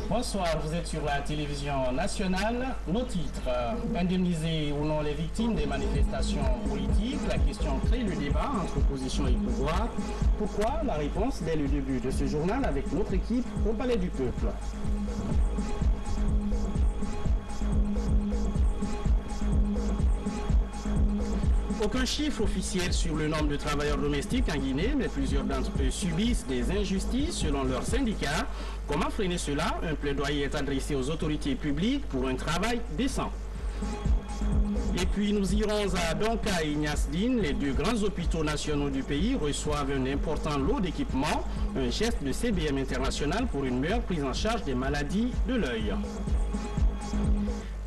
Bonsoir, vous êtes sur la télévision nationale. Nos titres, indemniser ou non les victimes des manifestations politiques, la question crée le débat entre opposition et pouvoir. Pourquoi? La réponse dès le début de ce journal avec notre équipe au Palais du Peuple. Aucun chiffre officiel sur le nombre de travailleurs domestiques en Guinée, mais plusieurs d'entre eux subissent des injustices selon leurs syndicats. Comment freiner cela? Un plaidoyer est adressé aux autorités publiques pour un travail décent. Et puis nous irons à Donka et Niasdine. Les deux grands hôpitaux nationaux du pays reçoivent un important lot d'équipements, un geste de CBM International pour une meilleure prise en charge des maladies de l'œil.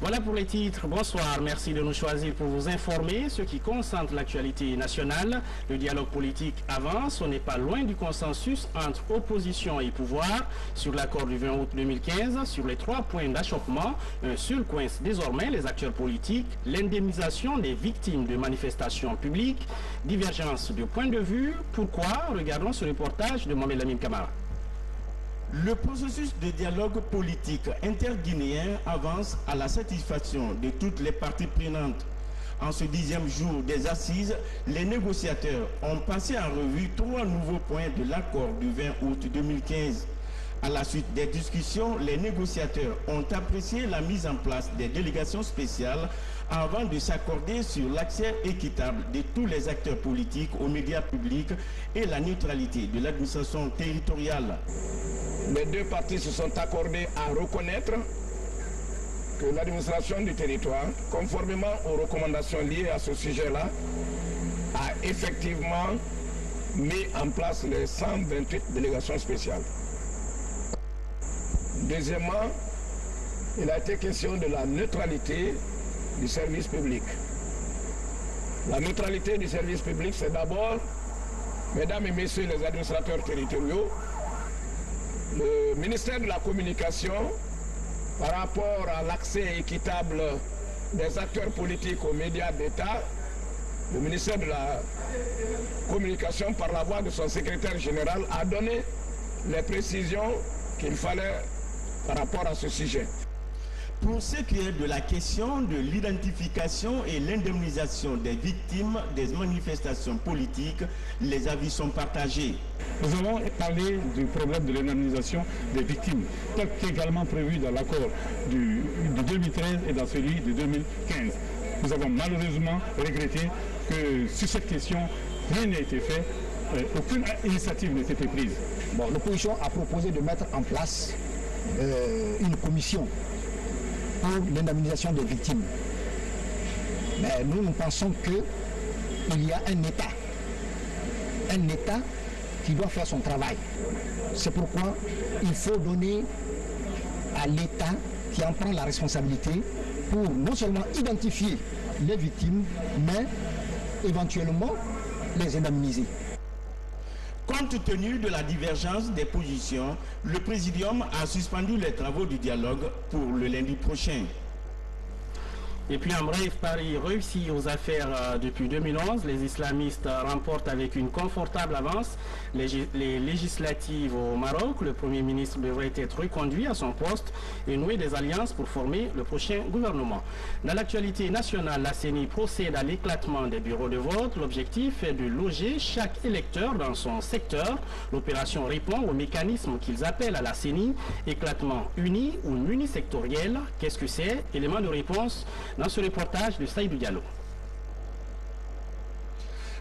Voilà pour les titres. Bonsoir, merci de nous choisir pour vous informer. Ce qui concentre l'actualité nationale, le dialogue politique avance. On n'est pas loin du consensus entre opposition et pouvoir sur l'accord du 20 août 2015. Sur les 3 points d'achoppement, un seul coince désormais les acteurs politiques, l'indemnisation des victimes de manifestations publiques, divergence de point de vue. Pourquoi? Regardons ce reportage de Mohamed Lamine Kamara. Le processus de dialogue politique interguinéen avance à la satisfaction de toutes les parties prenantes. En ce 10e jour des assises, les négociateurs ont passé en revue 3 nouveaux points de l'accord du 20 août 2015. À la suite des discussions, les négociateurs ont apprécié la mise en place des délégations spéciales avant de s'accorder sur l'accès équitable de tous les acteurs politiques aux médias publics et la neutralité de l'administration territoriale. Les deux parties se sont accordées à reconnaître que l'administration du territoire, conformément aux recommandations liées à ce sujet-là, a effectivement mis en place les 128 délégations spéciales. Deuxièmement, il a été question de la neutralité du service public. La neutralité du service public, c'est d'abord, mesdames et messieurs les administrateurs territoriaux, le ministère de la Communication, par rapport à l'accès équitable des acteurs politiques aux médias d'État, le ministère de la Communication, par la voix de son secrétaire général, a donné les précisions qu'il fallait par rapport à ce sujet. Pour ce qui est de la question de l'identification et l'indemnisation des victimes des manifestations politiques, les avis sont partagés. Nous avons parlé du problème de l'indemnisation des victimes, tel qu'également prévu dans l'accord de 2013 et dans celui de 2015. Nous avons malheureusement regretté que sur cette question, rien n'a été fait, aucune initiative n'a été prise. Bon, l'opposition a proposé de mettre en place une commission pour l'indemnisation des victimes. Mais nous pensons qu'il y a un État qui doit faire son travail. C'est pourquoi il faut donner à l'État qui en prend la responsabilité pour non seulement identifier les victimes, mais éventuellement les indemniser. Compte tenu de la divergence des positions, le Présidium a suspendu les travaux du dialogue pour le lundi prochain. Et puis en bref, Paris réussit aux affaires depuis 2011. Les islamistes remportent avec une confortable avance les législatives au Maroc. Le Premier ministre devrait être reconduit à son poste et nouer des alliances pour former le prochain gouvernement. Dans l'actualité nationale, la CENI procède à l'éclatement des bureaux de vote. L'objectif est de loger chaque électeur dans son secteur. L'opération répond au mécanisme qu'ils appellent à la CENI éclatement uni ou munisectoriel. Qu'est-ce que c'est? Élément de réponse dans ce reportage de Saïdou Diallo.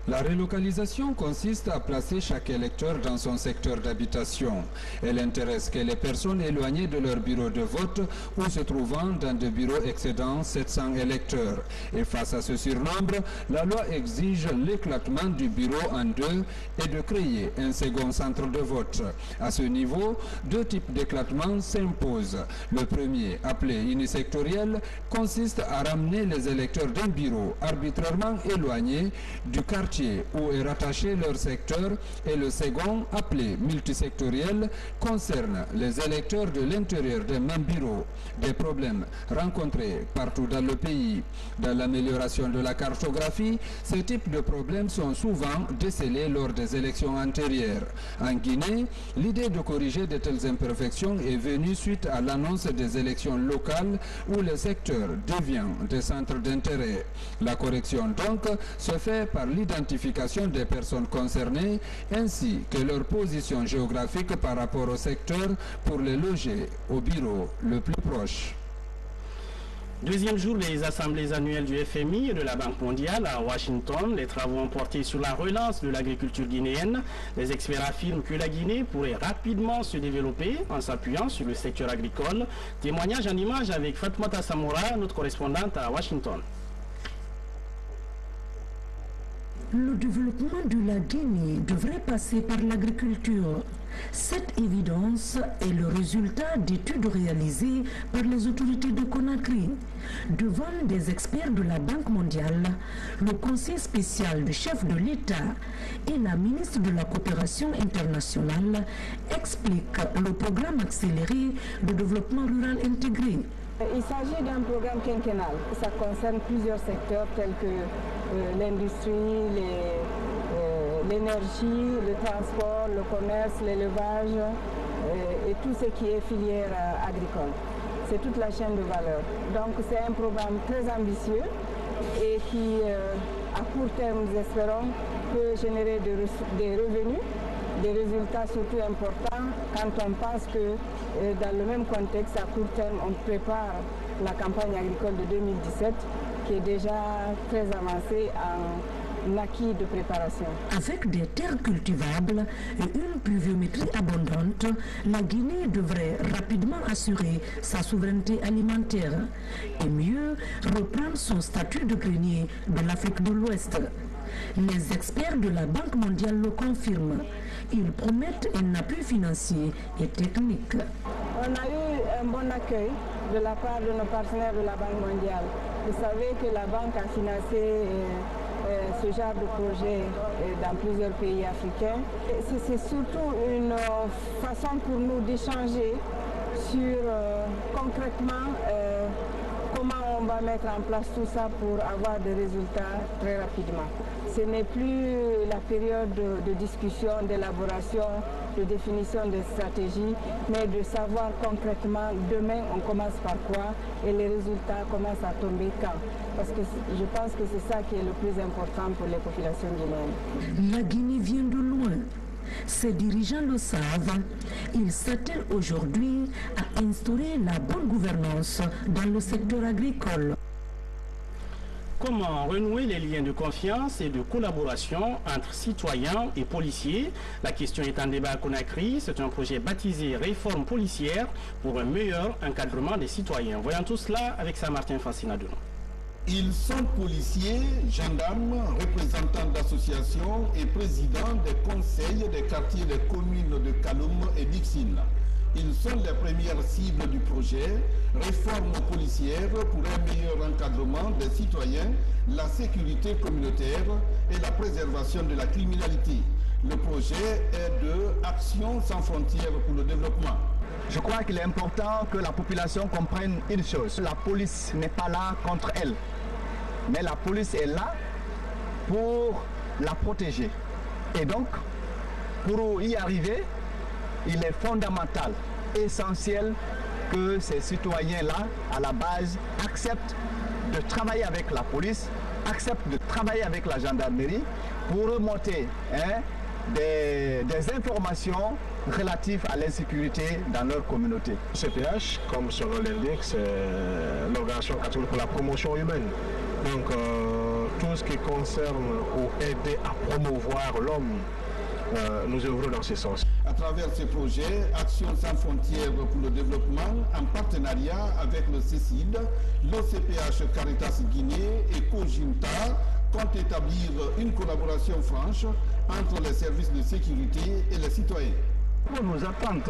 La relocalisation consiste à placer chaque électeur dans son secteur d'habitation. Elle intéresse que les personnes éloignées de leur bureau de vote ou se trouvant dans des bureaux excédant 700 électeurs. Et face à ce surnombre, la loi exige l'éclatement du bureau en deux et de créer un second centre de vote. À ce niveau, 2 types d'éclatement s'imposent. Le premier, appelé unisectoriel, consiste à ramener les électeurs d'un bureau arbitrairement éloigné du quartier chantier où est rattaché leur secteur et le second, appelé multisectoriel, concerne les électeurs de l'intérieur des mêmes bureaux. Des problèmes rencontrés partout dans le pays. Dans l'amélioration de la cartographie, ce type de problèmes sont souvent décelés lors des élections antérieures. En Guinée, l'idée de corriger de telles imperfections est venue suite à l'annonce des élections locales où le secteur devient des centres d'intérêt. La correction donc se fait par l'identification des personnes concernées ainsi que leur position géographique par rapport au secteur pour les loger au bureau le plus proche. Deuxième jour des assemblées annuelles du FMI et de la Banque mondiale à Washington. Les travaux ont porté sur la relance de l'agriculture guinéenne. Les experts affirment que la Guinée pourrait rapidement se développer en s'appuyant sur le secteur agricole. Témoignage en images avec Fatoumata Samoura, notre correspondante à Washington. Le développement de la Guinée devrait passer par l'agriculture. Cette évidence est le résultat d'études réalisées par les autorités de Conakry. Devant des experts de la Banque mondiale, le conseil spécial du chef de l'État et la ministre de la coopération internationale expliquent le programme accéléré de développement rural intégré. Il s'agit d'un programme quinquennal. Ça concerne plusieurs secteurs tels que l'industrie, l'énergie, le transport, le commerce, l'élevage et tout ce qui est filière agricole. C'est toute la chaîne de valeur. Donc c'est un programme très ambitieux et qui, à court terme, nous espérons, peut générer des revenus, des résultats surtout importants quand on pense que dans le même contexte, à court terme, on prépare la campagne agricole de 2017 qui est déjà très avancée en acquis de préparation. Avec des terres cultivables et une pluviométrie abondante, la Guinée devrait rapidement assurer sa souveraineté alimentaire et mieux reprendre son statut de grenier de l'Afrique de l'Ouest. Les experts de la Banque mondiale le confirment. Ils promettent un appui financier et technique. On a eu un bon accueil de la part de nos partenaires de la Banque mondiale. Vous savez que la Banque a financé ce genre de projet dans plusieurs pays africains. C'est surtout une façon pour nous d'échanger sur concrètement comment on va mettre en place tout ça pour avoir des résultats très rapidement. Ce n'est plus la période de discussion, d'élaboration, de définition des stratégies, mais de savoir concrètement demain on commence par quoi et les résultats commencent à tomber quand. Parce que je pense que c'est ça qui est le plus important pour les populations guinéennes. La Guinée vient de loin. Ses dirigeants le savent. Ils s'attellent aujourd'hui à instaurer la bonne gouvernance dans le secteur agricole. Comment renouer les liens de confiance et de collaboration entre citoyens et policiers? La question est en débat à Conakry. C'est un projet baptisé Réforme policière pour un meilleur encadrement des citoyens. Voyons tout cela avec Saint-Martin Fascinadouno. Ils sont policiers, gendarmes, représentants d'associations et présidents des conseils des quartiers des communes de Kaloum et d'Ixine. Ils sont les premières cibles du projet Réforme policière pour un meilleur encadrement des citoyens, la sécurité communautaire et la préservation de la criminalité. Le projet est de Action sans frontières pour le développement. Je crois qu'il est important que la population comprenne une chose. La police n'est pas là contre elle, mais la police est là pour la protéger. Et donc, pour y arriver, il est fondamental, essentiel que ces citoyens-là, à la base, acceptent de travailler avec la police, acceptent de travailler avec la gendarmerie pour remonter des informations relatives à l'insécurité dans leur communauté. CPH, comme son nom l'indique, c'est l'organisation catholique pour la promotion humaine. Donc tout ce qui concerne ou aider à promouvoir l'homme, nous œuvrons dans ce sens. À travers ce projet, Action sans frontières pour le développement, en partenariat avec le CECID, l'OCPH Caritas Guinée et Cojinta, comptent établir une collaboration franche entre les services de sécurité et les citoyens. Pour nos attentes,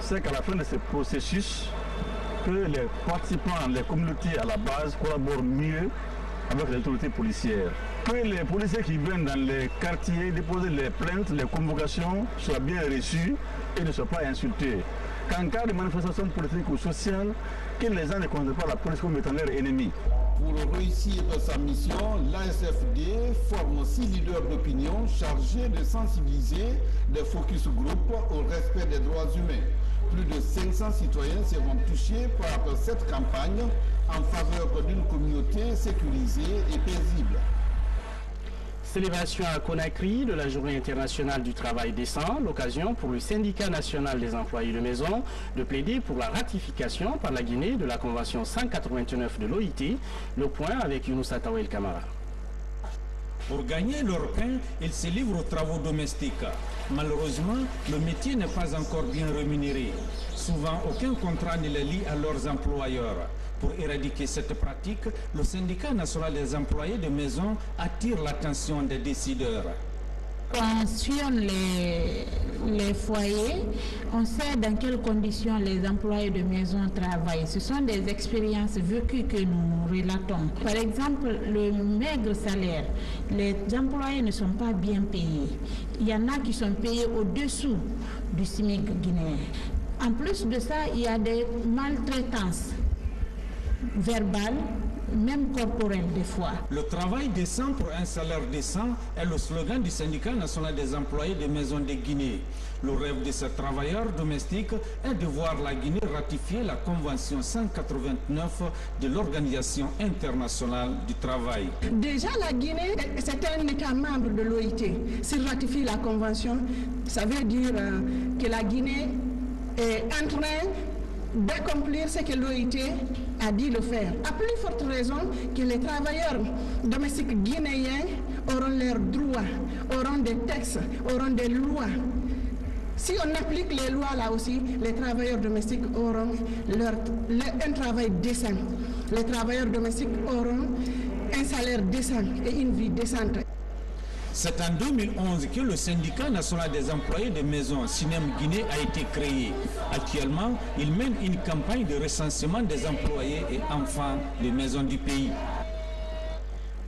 c'est qu'à la fin de ce processus, que les participants, les communautés à la base collaborent mieux avec les autorités policières. Que les policiers qui viennent dans les quartiers déposer les plaintes, les convocations soient bien reçues et ne soient pas insultés. Qu'en cas de manifestation politique ou sociale, que les gens ne considèrent pas la police comme étant leur ennemi. Pour réussir sa mission, l'ASFD forme 6 leaders d'opinion chargés de sensibiliser les focus group au respect des droits humains. Plus de 500 citoyens seront touchés par cette campagne en faveur d'une communauté sécurisée et paisible. Célébration à Conakry de la Journée internationale du travail décent, l'occasion pour le syndicat national des employés de maison de plaider pour la ratification par la Guinée de la Convention 189 de l'OIT. Le point avec Younoussa Tawel Kamara. Pour gagner leur pain, ils se livrent aux travaux domestiques. Malheureusement, le métier n'est pas encore bien rémunéré. Souvent, aucun contrat ne les lie à leurs employeurs. Pour éradiquer cette pratique, le syndicat national des employés de maison attire l'attention des décideurs. On sillonne les foyers, on sait dans quelles conditions les employés de maison travaillent. Ce sont des expériences vécues que nous relatons. Par exemple, le maigre salaire, les employés ne sont pas bien payés. Il y en a qui sont payés au-dessous du SMIC guinéen. En plus de ça, il y a des maltraitances verbales, même corporelle des fois. Le travail décent pour un salaire décent est le slogan du syndicat national des employés des maisons de Guinée. Le rêve de ces travailleurs domestiques est de voir la Guinée ratifier la Convention 189 de l'Organisation internationale du travail. Déjà, la Guinée, c'est un État membre de l'OIT. S'il ratifie la Convention, ça veut dire que la Guinée est en train d'accomplir ce que l'OIT a dit de faire. À plus forte raison que les travailleurs domestiques guinéens auront leurs droits, auront des textes, auront des lois. Si on applique les lois là aussi, les travailleurs domestiques auront un travail décent. Les travailleurs domestiques auront un salaire décent et une vie décente. C'est en 2011 que le syndicat national des employés de maison Sinem Guinée a été créé. Actuellement, il mène une campagne de recensement des employés et enfants des maisons du pays.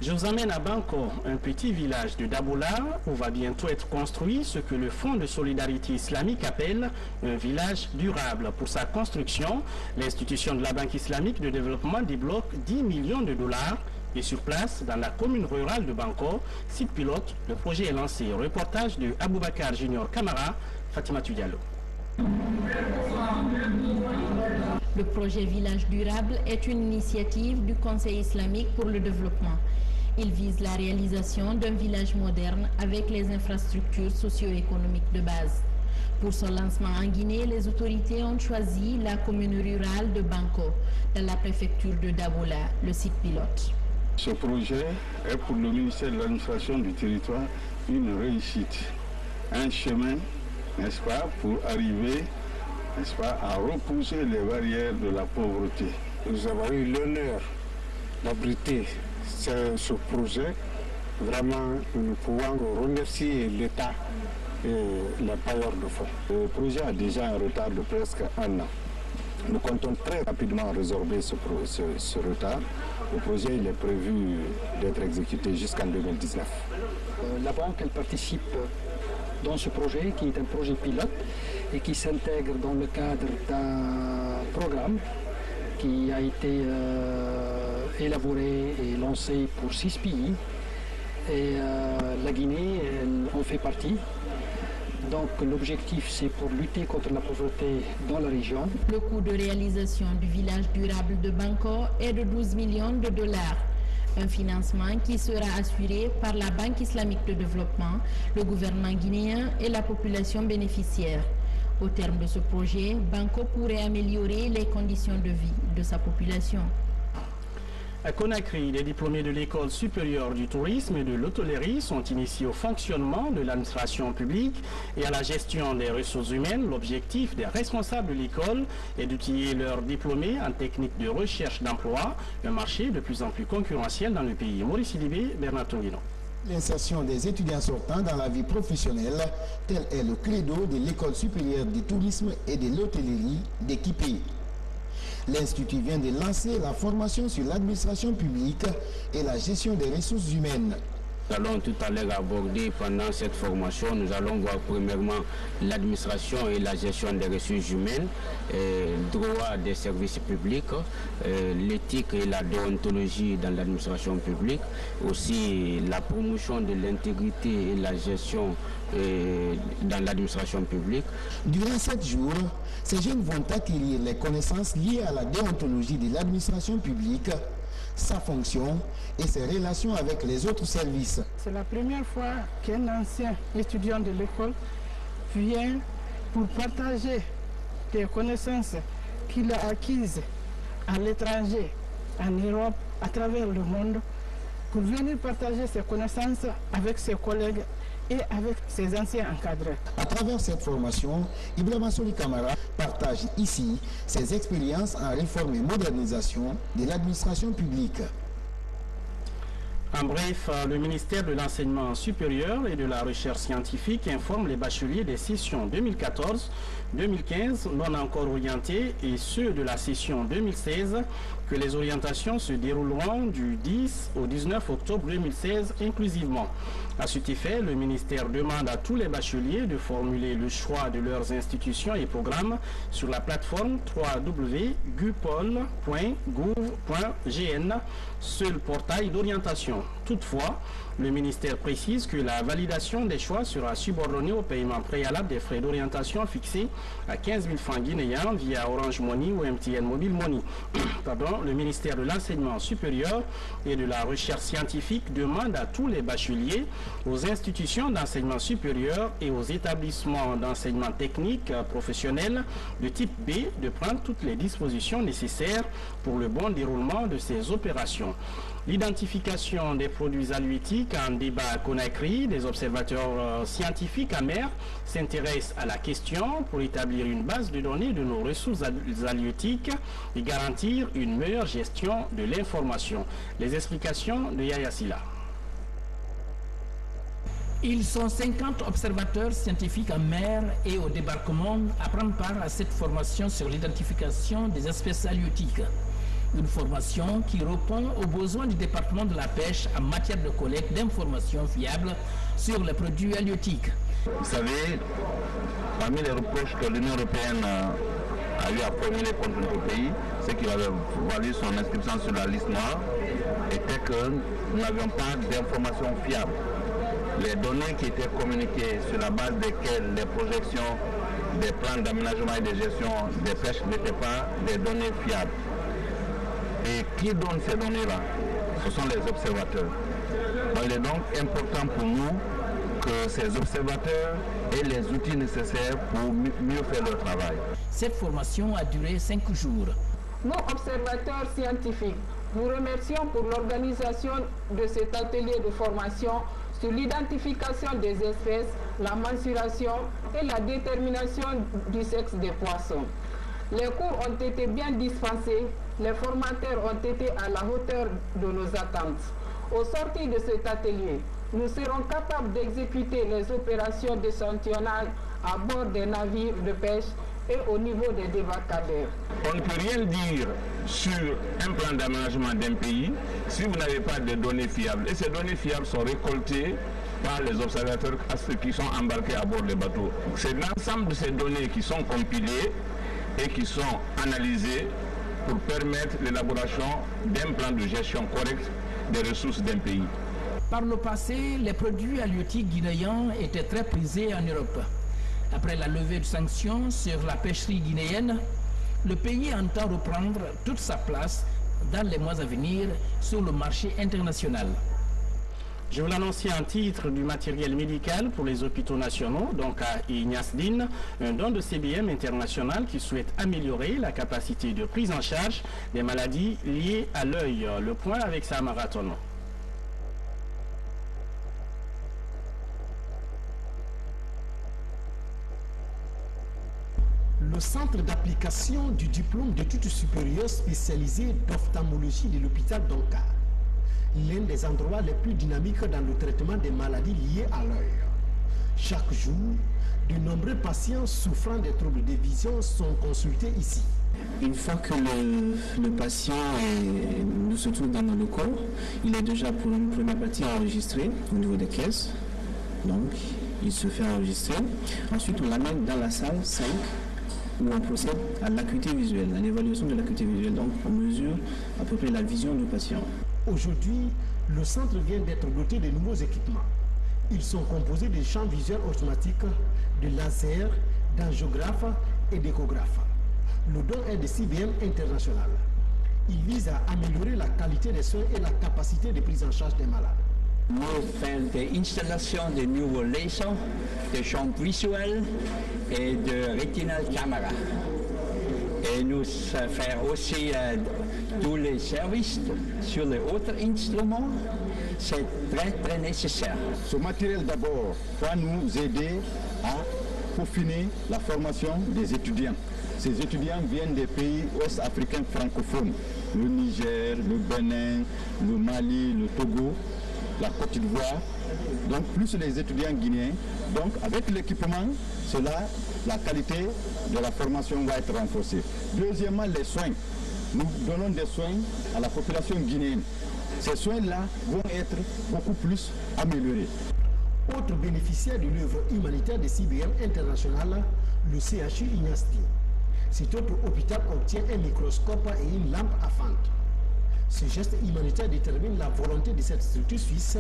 Je vous emmène à Banco, un petit village de Daboula où va bientôt être construit ce que le Fonds de solidarité islamique appelle un village durable. Pour sa construction, l'institution de la Banque islamique de développement débloque 10 millions de dollars. Et sur place, dans la commune rurale de Banco, site pilote, le projet est lancé. Reportage de Aboubakar Junior Kamara, Fatima Diallo. Le projet Village Durable est une initiative du Conseil islamique pour le développement. Il vise la réalisation d'un village moderne avec les infrastructures socio-économiques de base. Pour son lancement en Guinée, les autorités ont choisi la commune rurale de Banco, dans la préfecture de Daboula, le site pilote. Ce projet est pour le ministère de l'administration du territoire une réussite, un chemin, n'est-ce pas, pour arriver, n'est-ce pas, à repousser les barrières de la pauvreté. Nous avons eu l'honneur d'abriter ce projet. Vraiment, nous pouvons remercier l'État et les bailleurs de fonds. Le projet a déjà un retard de presque 1 an. Nous comptons très rapidement résorber ce retard. Le projet il est prévu d'être exécuté jusqu'en 2019. La banque elle participe dans ce projet qui est un projet pilote et qui s'intègre dans le cadre d'un programme qui a été élaboré et lancé pour 6 pays. Et la Guinée en fait partie. Donc l'objectif c'est pour lutter contre la pauvreté dans la région. Le coût de réalisation du village durable de Banco est de 12 millions de dollars. Un financement qui sera assuré par la Banque islamique de développement, le gouvernement guinéen et la population bénéficiaire. Au terme de ce projet, Banco pourrait améliorer les conditions de vie de sa population. À Conakry, les diplômés de l'école supérieure du tourisme et de l'hôtellerie sont initiés au fonctionnement de l'administration publique et à la gestion des ressources humaines. L'objectif des responsables de l'école est d'outiller leurs diplômés en technique de recherche d'emploi, un marché de plus en plus concurrentiel dans le pays. Maurice Sidibé, Bernard Tonguino. L'insertion des étudiants sortants dans la vie professionnelle, tel est le credo de l'école supérieure du tourisme et de l'hôtellerie d'Équipé. L'Institut vient de lancer la formation sur l'administration publique et la gestion des ressources humaines. Nous allons tout à l'heure aborder pendant cette formation, nous allons voir premièrement l'administration et la gestion des ressources humaines, droit des services publics, l'éthique et la déontologie dans l'administration publique, aussi la promotion de l'intégrité et la gestion dans l'administration publique. Durant 7 jours, ces jeunes vont acquérir les connaissances liées à la déontologie de l'administration publique, sa fonction et ses relations avec les autres services. C'est la première fois qu'un ancien étudiant de l'école vient pour partager des connaissances qu'il a acquises à l'étranger, en Europe, à travers le monde, pour venir partager ses connaissances avec ses collègues et avec ses anciens encadrés. À travers cette formation, Ibrahima Soli Kamara partage ici ses expériences en réforme et modernisation de l'administration publique. En bref, le ministère de l'Enseignement supérieur et de la Recherche scientifique informe les bacheliers des sessions 2014-2015 non encore orientés et ceux de la session 2016 que les orientations se dérouleront du 10 au 19 octobre 2016 inclusivement. À cet effet, le ministère demande à tous les bacheliers de formuler le choix de leurs institutions et programmes sur la plateforme www.gupol.gouv.gn, seul portail d'orientation. Toutefois, le ministère précise que la validation des choix sera subordonnée au paiement préalable des frais d'orientation fixés à 15 000 francs guinéens via Orange Money ou MTN Mobile Money. Le ministère de l'Enseignement supérieur et de la Recherche scientifique demande à tous les bacheliers, aux institutions d'enseignement supérieur et aux établissements d'enseignement technique professionnel de type B de prendre toutes les dispositions nécessaires pour le bon déroulement de ces opérations. L'identification des produits halieutiques en débat à Conakry, des observateurs scientifiques amers s'intéressent à la question pour établir une base de données de nos ressources halieutiques et garantir une meilleure gestion de l'information. Les explications de Yaya Silla. Ils sont 50 observateurs scientifiques en mer et au débarquement à prendre part à cette formation sur l'identification des espèces halieutiques. Une formation qui répond aux besoins du département de la pêche en matière de collecte d'informations fiables sur les produits halieutiques. Vous savez, parmi les reproches que l'Union européenne a eu à formuler contre notre pays, c'est qu'il avait valu son inscription sur la liste noire, était que nous n'avions pas d'informations fiables. Les données qui étaient communiquées sur la base desquelles les projections des plans d'aménagement et de gestion des pêches n'étaient pas des données fiables. Et qui donne ces données-là? Ce sont les observateurs. Donc, il est donc important pour nous que ces observateurs aient les outils nécessaires pour mieux faire leur travail. Cette formation a duré 5 jours. Nous, observateurs scientifiques, vous remercions pour l'organisation de cet atelier de formation sur l'identification des espèces, la mensuration et la détermination du sexe des poissons. Les cours ont été bien dispensés, les formateurs ont été à la hauteur de nos attentes. Au sortir de cet atelier, nous serons capables d'exécuter les opérations d'échantillonnage à bord des navires de pêche et au niveau des débarcadères. On ne peut rien dire sur un plan d'aménagement d'un pays si vous n'avez pas de données fiables. Et ces données fiables sont récoltées par les observateurs qui sont embarqués à bord des bateaux. C'est l'ensemble de ces données qui sont compilées et qui sont analysées pour permettre l'élaboration d'un plan de gestion correct des ressources d'un pays. Par le passé, les produits halieutiques guinéens étaient très prisés en Europe. Après la levée de sanctions sur la pêcherie guinéenne, le pays entend reprendre toute sa place dans les mois à venir sur le marché international. Je vous l'annonçais en titre du matériel médical pour les hôpitaux nationaux, donc à Ignasdine, un don de CBM international qui souhaite améliorer la capacité de prise en charge des maladies liées à l'œil. Le point avec Sam Marathon. Le centre d'application du diplôme d'études supérieures spécialisé d'ophtalmologie de l'hôpital d'Onka, l'un des endroits les plus dynamiques dans le traitement des maladies liées à l'œil. Chaque jour, de nombreux patients souffrant des troubles de vision sont consultés ici. Une fois que le patient se trouve dans nos locaux, il est déjà pour une première partie enregistré au niveau des caisses. Donc, il se fait enregistrer. Ensuite, on l'amène dans la salle 5 où on procède à l'acuité visuelle, à l'évaluation de l'acuité visuelle. Donc, on mesure à peu près la vision du patient. Aujourd'hui, le centre vient d'être doté de nouveaux équipements. Ils sont composés de champs visuels automatiques, de lasers, d'angiographes et d'échographes. Le don est de CBM International. Il vise à améliorer la qualité des soins et la capacité de prise en charge des malades. Nous faisons des installations de nouveaux lasers, de champs visuels et de retinal camera. Et nous faisons aussi tous les services sur les autres instruments. C'est très nécessaire. Ce matériel d'abord va nous aider à peaufiner la formation des étudiants. Ces étudiants viennent des pays ouest-africains francophones, le Niger, le Bénin, le Mali, le Togo, la Côte d'Ivoire, donc plus les étudiants guinéens. Donc avec l'équipement, la qualité de la formation va être renforcée. Deuxièmement, les soins. Nous donnons des soins à la population guinéenne. Ces soins-là vont être beaucoup plus améliorés. Autre bénéficiaire de l'œuvre humanitaire de CBM International, le CHU Ignasti. Cet autre hôpital obtient un microscope et une lampe à fente. Ce geste humanitaire détermine la volonté de cette structure suisse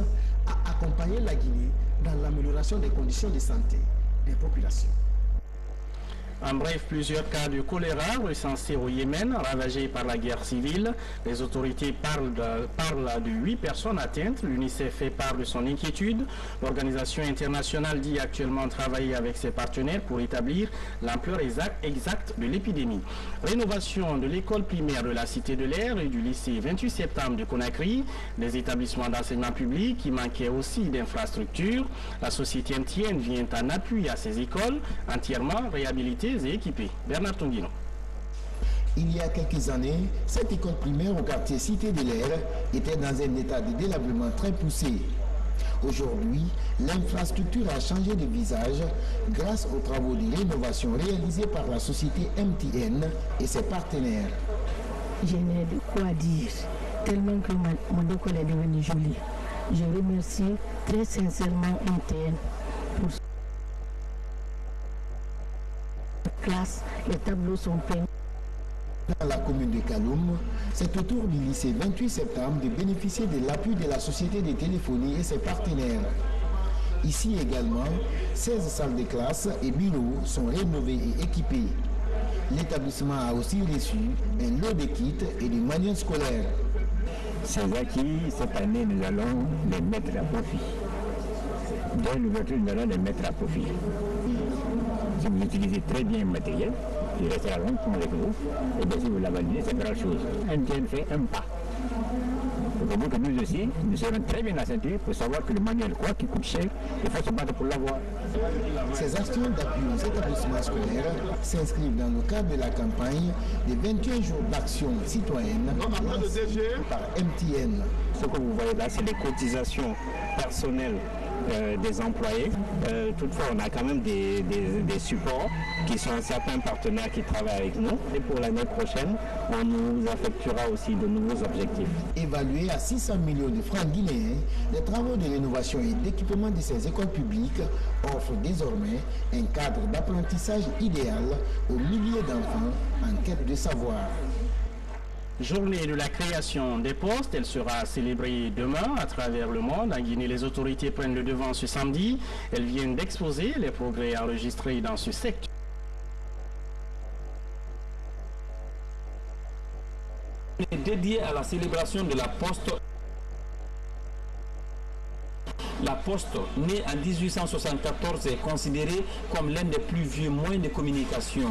à accompagner la Guinée dans l'amélioration des conditions de santé des populations. En bref, plusieurs cas de choléra recensés au Yémen, ravagés par la guerre civile. Les autorités parlent de 8 personnes atteintes. L'UNICEF fait part de son inquiétude. L'organisation internationale dit actuellement travailler avec ses partenaires pour établir l'ampleur exacte de l'épidémie. Rénovation de l'école primaire de la Cité de l'Air et du lycée 28 septembre de Conakry. Des établissements d'enseignement public qui manquaient aussi d'infrastructures. La société MTN vient en appui à ces écoles entièrement réhabilitées et équipés. Bernard Tongino. Il y a quelques années, cette école primaire au quartier Cité de l'Air était dans un état de délabrement très poussé. Aujourd'hui, l'infrastructure a changé de visage grâce aux travaux de rénovation réalisés par la société MTN et ses partenaires. Je n'ai de quoi dire, tellement que mon école est devenue jolie. Je remercie très sincèrement MTN pour classe, les tableaux sont peints. Dans la commune de Kaloum, c'est au tour du lycée 28 septembre de bénéficier de l'appui de la société de téléphonie et ses partenaires. Ici également, 16 salles de classe et bureaux sont rénovés et équipés. L'établissement a aussi reçu un lot de kits et de manuels scolaires. Ces acquis, cette année, nous allons les mettre à profit. Dès l'ouverture, nous allons les mettre à profit. Si vous utilisez très bien le matériel, il restera longtemps avec vous. Et bien si vous l'abandonnez, c'est pas la chose. MTN fait un pas. Pour vous que nous aussi, nous serons très bien assentis pour savoir que le manuel, quoi qu'il coûte cher, il faut se battre pour l'avoir. Ces actions d'appui aux établissements scolaires s'inscrivent dans le cadre de la campagne des 21 jours d'action citoyenne par MTN. Ce que vous voyez là, c'est les cotisations personnelles des employés. Toutefois, on a quand même des supports qui sont certains partenaires qui travaillent avec nous. Et pour l'année prochaine, on nous affectera aussi de nouveaux objectifs. Évalués à 600 millions de francs guinéens, les travaux de rénovation et d'équipement de ces écoles publiques offrent désormais un cadre d'apprentissage idéal aux milliers d'enfants en quête de savoir. Journée de la création des postes, elle sera célébrée demain à travers le monde. En Guinée, les autorités prennent le devant ce samedi. Elles viennent d'exposer les progrès enregistrés dans ce secteur. Dédié à la célébration de la Poste. La Poste, née en 1874, est considérée comme l'un des plus vieux moyens de communication.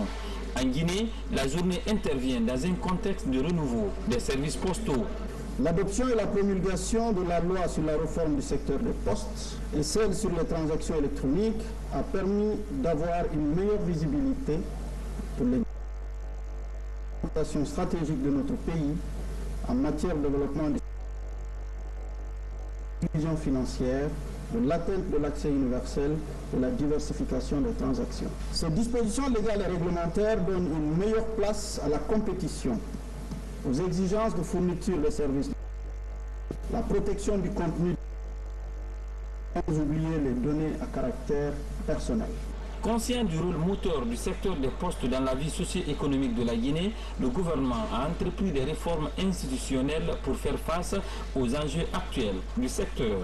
En Guinée, la journée intervient dans un contexte de renouveau des services postaux. L'adoption et la promulgation de la loi sur la réforme du secteur des postes et celle sur les transactions électroniques a permis d'avoir une meilleure visibilité pour les orientations stratégiques de notre pays en matière de développement des institutions financières de l'atteinte de l'accès universel et la diversification des transactions. Ces dispositions légales et réglementaires donnent une meilleure place à la compétition, aux exigences de fourniture de services, la protection du contenu, sans oublier les données à caractère personnel. Conscient du rôle moteur du secteur des postes dans la vie socio-économique de la Guinée, le gouvernement a entrepris des réformes institutionnelles pour faire face aux enjeux actuels du secteur.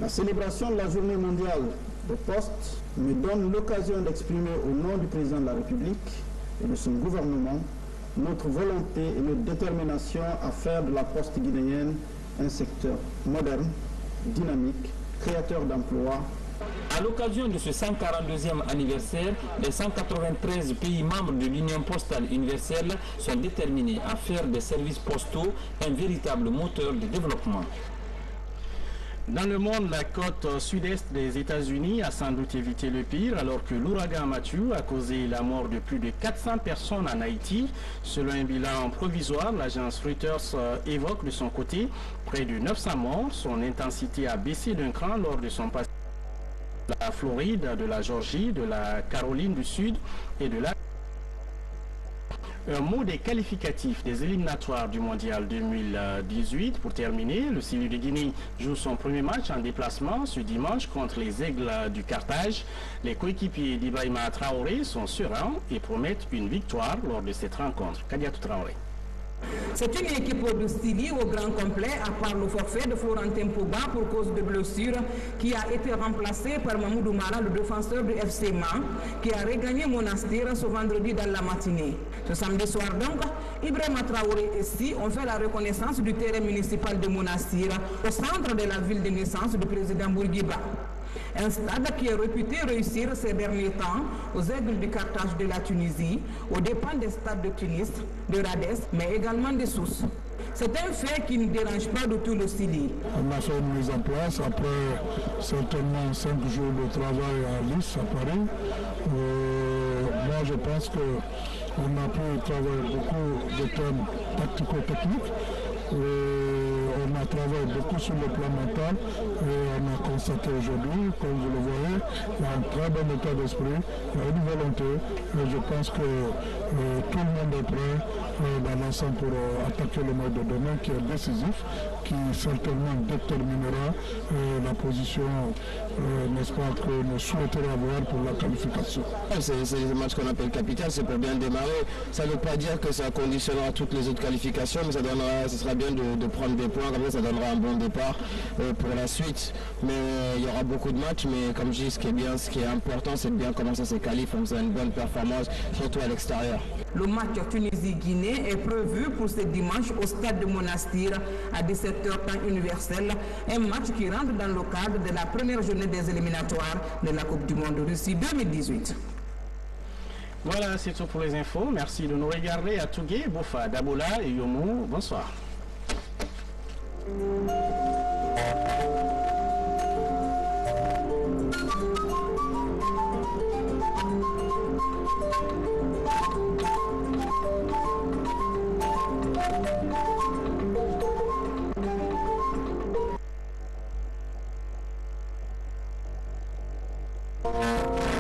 La célébration de la Journée mondiale des postes me donne l'occasion d'exprimer au nom du président de la République et de son gouvernement notre volonté et notre détermination à faire de la poste guinéenne un secteur moderne, dynamique, créateur d'emplois. À l'occasion de ce 142e anniversaire, les 193 pays membres de l'Union postale universelle sont déterminés à faire des services postaux un véritable moteur de développement. Dans le monde, la côte sud-est des États-Unis a sans doute évité le pire alors que l'ouragan Matthew a causé la mort de plus de 400 personnes en Haïti. Selon un bilan provisoire, l'agence Reuters évoque de son côté près de 900 morts. Son intensité a baissé d'un cran lors de son passage de la Floride, de la Géorgie, de la Caroline du Sud et de la... Un mot des qualificatifs des éliminatoires du Mondial 2018. Pour terminer, le Sili de Guinée joue son premier match en déplacement ce dimanche contre les Aigles du Carthage. Les coéquipiers d'Ibrahima Traoré sont sereins et promettent une victoire lors de cette rencontre. Kadiatou Traoré. C'est une équipe du Sili au grand complet, à part le forfait de Florentin Pogba pour cause de blessure, qui a été remplacé par Mamoudou Mara, le défenseur du FC Man, qui a regagné Monastir ce vendredi dans la matinée. Ce samedi soir donc, Ibrahima Traoré et Si ont fait la reconnaissance du terrain municipal de Monastir, au centre de la ville de naissance du président Bourguiba. Un stade qui est réputé réussir ces derniers temps aux Aigles du Carthage de la Tunisie, aux dépens des stades de Tunis, de Rades, mais également de Sousse. C'est un fait qui ne dérange pas du tout le Sili. On a fait une mise en place après certainement 5 jours de travail à Nice, à Paris. Moi je pense qu'on a pu travailler beaucoup de thèmes tactico-techniques. On a travaillé beaucoup sur le plan mental et on a constaté aujourd'hui, comme vous le voyez, il y a un très bon état d'esprit, il y a une volonté et je pense que tout le monde est prêt dans l'ensemble pour attaquer le match de demain qui est décisif, qui certainement déterminera la position, n'est-ce pas, que nous souhaiterions avoir pour la qualification. C'est le match qu'on appelle capital, c'est pour bien démarrer. Ça ne veut pas dire que ça conditionnera toutes les autres qualifications, mais ce sera bien de prendre des points, comme ça donnera un bon départ pour la suite. Mais il y aura beaucoup de matchs, mais comme je dis, ce qui est important, c'est de bien commencer ses qualifs, comme ça une bonne performance, surtout à l'extérieur. Le match Tunisie-Guinée est prévu pour ce dimanche au stade de Monastir à 17h temps universel, un match qui rentre dans le cadre de la première journée des éliminatoires de la Coupe du Monde Russie 2018. Voilà, c'est tout pour les infos. Merci de nous regarder à Tougué, Bofa, Daboula et Yomou. Bonsoir. Thank you.